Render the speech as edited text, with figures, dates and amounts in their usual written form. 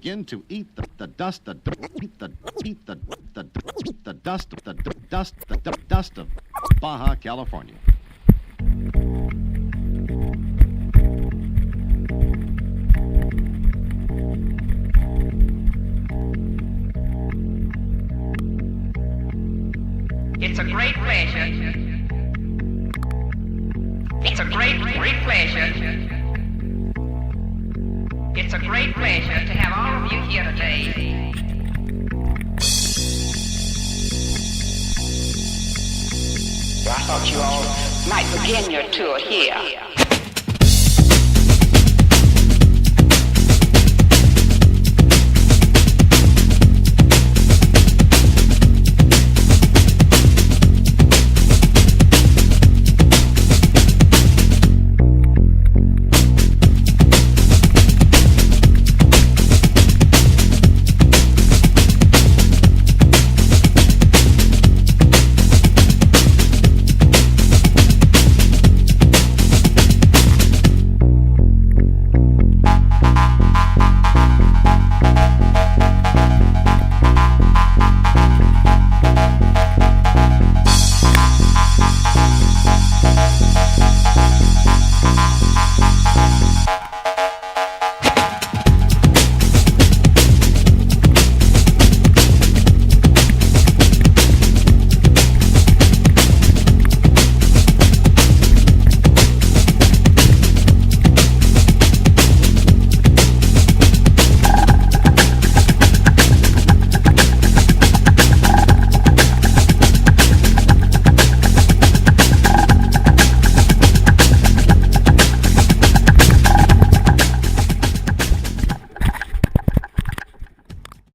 begin to eat the dust, the dust of Baja California. It's a great pleasure. It's a great pleasure. It's a great pleasure to have all of you here today. I thought you all might begin your tour here.